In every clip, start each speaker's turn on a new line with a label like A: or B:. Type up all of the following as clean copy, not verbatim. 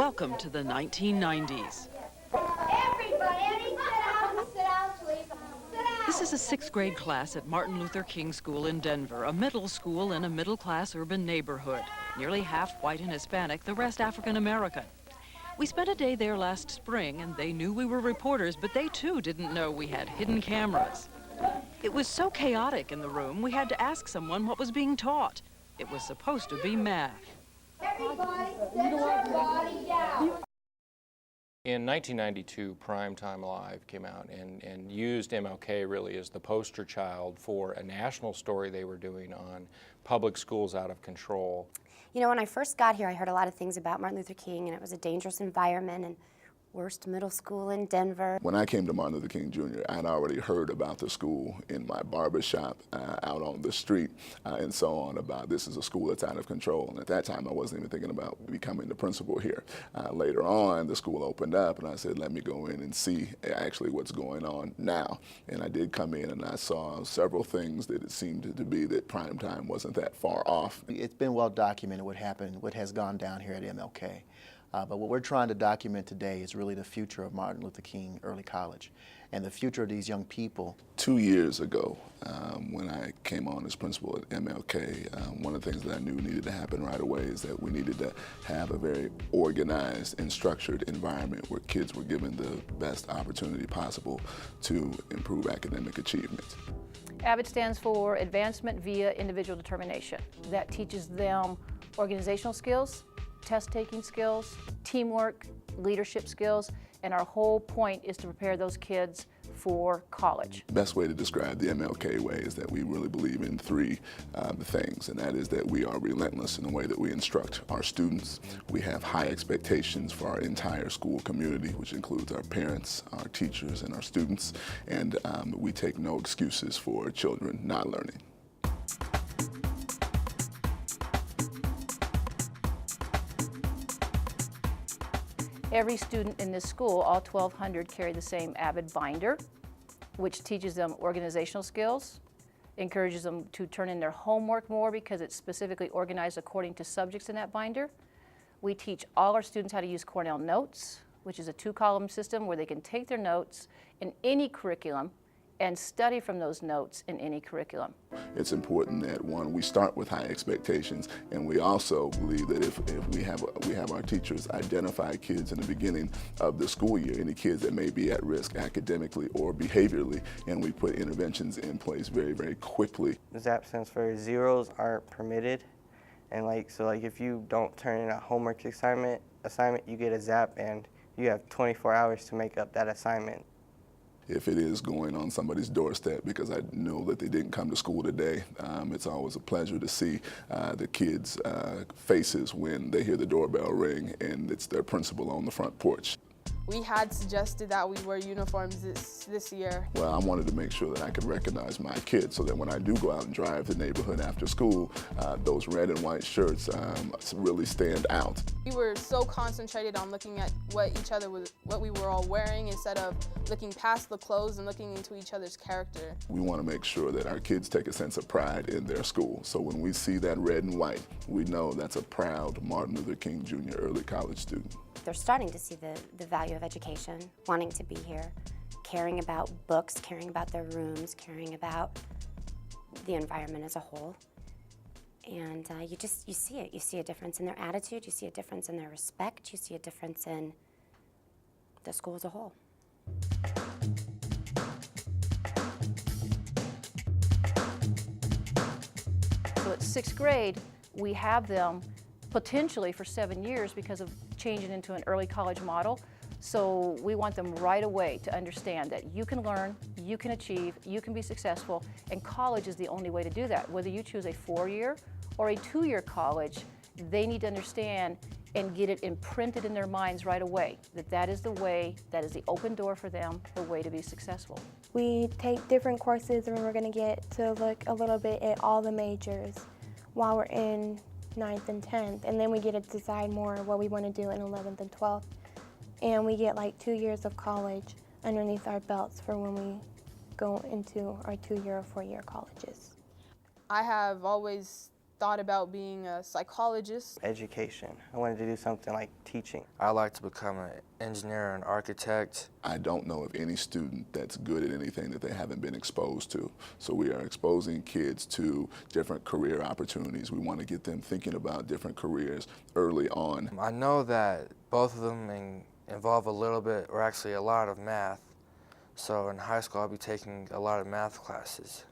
A: Welcome to the 1990s. This is a sixth grade class at Martin Luther King School in Denver, a middle school in a middle-class urban neighborhood. Nearly half white and Hispanic, the rest African American. We spent a day there last spring, and they knew we were reporters, but they too didn't know we had hidden cameras. It was so chaotic in the room, we had to ask someone what was being taught. It was supposed to be math.
B: Everybody, sit your body down.
C: In 1992, Primetime Live came out and used MLK really as the poster child for a national story they were doing on public schools out of control.
D: You know, when I first got here, I heard a lot of things about Martin Luther King, and it was a dangerous environment, and worst middle school in Denver.
E: When I came to Martin Luther King Jr., I'd already heard about the school in my barber shop, out on the street, and so on, about this is a school that's out of control. And at that time, I wasn't even thinking about becoming the principal here. Later on, the school opened up, and I said, let me go in and see actually what's going on now. And I did come in, and I saw several things that it seemed to be that Primetime wasn't that far off.
F: It's been well documented what happened, what has gone down here at MLK. But what we're trying to document today is really the future of Martin Luther King Early College and the future of these young people.
E: 2 years ago, when I came on as principal at MLK, one of the things that I knew needed to happen right away is that we needed to have a very organized and structured environment where kids were given the best opportunity possible to improve academic achievement.
G: AVID stands for Advancement via Individual Determination. That teaches them organizational skills, test-taking skills, teamwork, leadership skills, and our whole point is to prepare those kids for college.
E: The best way to describe the MLK way is that we really believe in three things, and that is that we are relentless in the way that we instruct our students. We have high expectations for our entire school community, which includes our parents, our teachers, and our students, and we take no excuses for children not learning.
G: Every student in this school, all 1,200, carry the same AVID binder, which teaches them organizational skills, encourages them to turn in their homework more because it's specifically organized according to subjects in that binder. We teach all our students how to use Cornell Notes, which is a 2-column system where they can take their notes in any curriculum and study from those notes in any curriculum.
E: It's important that, one, we start with high expectations, and we also believe that if we have our teachers identify kids in the beginning of the school year, any kids that may be at risk academically or behaviorally, and we put interventions in place very, very quickly.
H: The ZAP stands for zeros aren't permitted, and so if you don't turn in a homework assignment, you get a ZAP, and you have 24 hours to make up that assignment.
E: If it is going on somebody's doorstep, because I know that they didn't come to school today, it's always a pleasure to see the kids' faces when they hear the doorbell ring and it's their principal on the front porch.
I: We had suggested that we wear uniforms this year.
E: Well, I wanted to make sure that I could recognize my kids so that when I do go out and drive the neighborhood after school, those red and white shirts really stand out.
I: We were so concentrated on looking at what we were all wearing instead of looking past the clothes and looking into each other's character.
E: We want to make sure that our kids take a sense of pride in their school. So when we see that red and white, we know that's a proud Martin Luther King Jr. Early College student.
D: They're starting to see the value of education, wanting to be here, caring about books, caring about their rooms, caring about the environment as a whole. And you see it. You see a difference in their attitude, you see a difference in their respect, you see a difference in the school as a whole.
G: So at 6th grade, we have them potentially for 7 years because of changing into an early college model. So we want them right away to understand that you can learn, you can achieve, you can be successful, and college is the only way to do that. Whether you choose a 4-year or a 2-year college, they need to understand and get it imprinted in their minds right away, that is the way, that is the open door for them, the way to be successful.
J: We take different courses and we're going to get to look a little bit at all the majors while we're in 9th and 10th, and then we get to decide more what we want to do in 11th and 12th. And we get like 2 years of college underneath our belts for when we go into our 2-year or 4-year colleges.
I: I have always thought about being a psychologist.
H: Education. I wanted to do something like teaching.
K: I like to become an engineer or an architect.
E: I don't know of any student that's good at anything that they haven't been exposed to. So we are exposing kids to different career opportunities. We want to get them thinking about different careers early on.
K: I know that both of them involve a little bit, or actually a lot, of math. So in high school, I'll be taking a lot of math classes.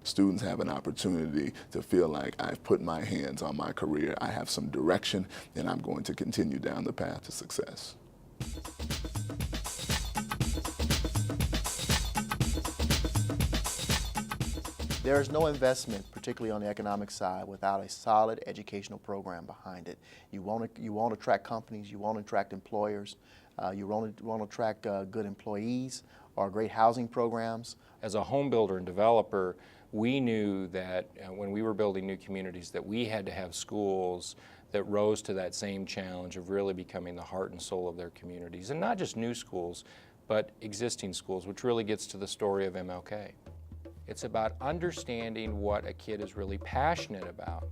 E: Students have an opportunity to feel like I've put my hands on my career, I have some direction, and I'm going to continue down the path to success.
F: There is no investment, particularly on the economic side, without a solid educational program behind it. You want to attract companies, you want to attract employers, you want to attract good employees or great housing programs.
C: As a home builder and developer, we knew that when we were building new communities that we had to have schools that rose to that same challenge of really becoming the heart and soul of their communities. And not just new schools, but existing schools, which really gets to the story of MLK. It's about understanding what a kid is really passionate about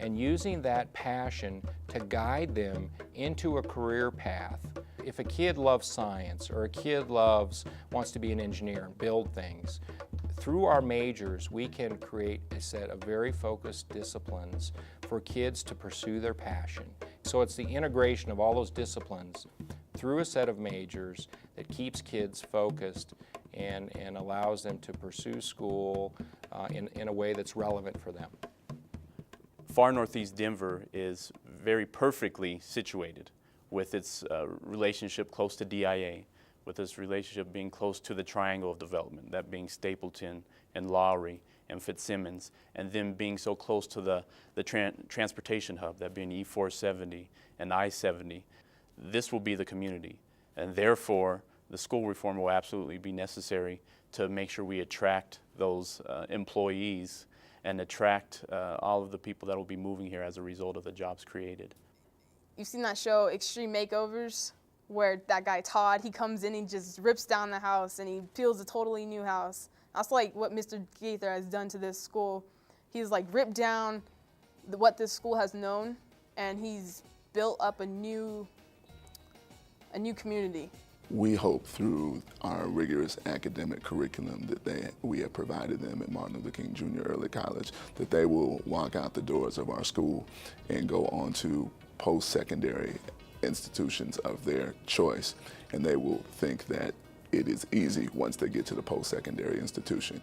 C: and using that passion to guide them into a career path. If a kid loves science or a kid wants to be an engineer and build things, through our majors, we can create a set of very focused disciplines for kids to pursue their passion. So it's the integration of all those disciplines through a set of majors that keeps kids focused and allows them to pursue school in a way that's relevant for them.
L: Far Northeast Denver is very perfectly situated with its relationship close to DIA, with its relationship being close to the triangle of development, that being Stapleton and Lowry and Fitzsimmons, and then being so close to the transportation hub, that being E470 and I-70. This will be the community, and therefore the school reform will absolutely be necessary to make sure we attract those employees and attract all of the people that will be moving here as a result of the jobs created.
I: You've seen that show Extreme Makeovers, where that guy Todd, he comes in and just rips down the house and he builds a totally new house. That's like what Mr. Gaither has done to this school. He's like ripped down what this school has known, and he's built up a new community.
E: We hope through our rigorous academic curriculum that we have provided them at Martin Luther King Jr. Early College, that they will walk out the doors of our school and go on to post-secondary institutions of their choice, and they will think that it is easy once they get to the post-secondary institution.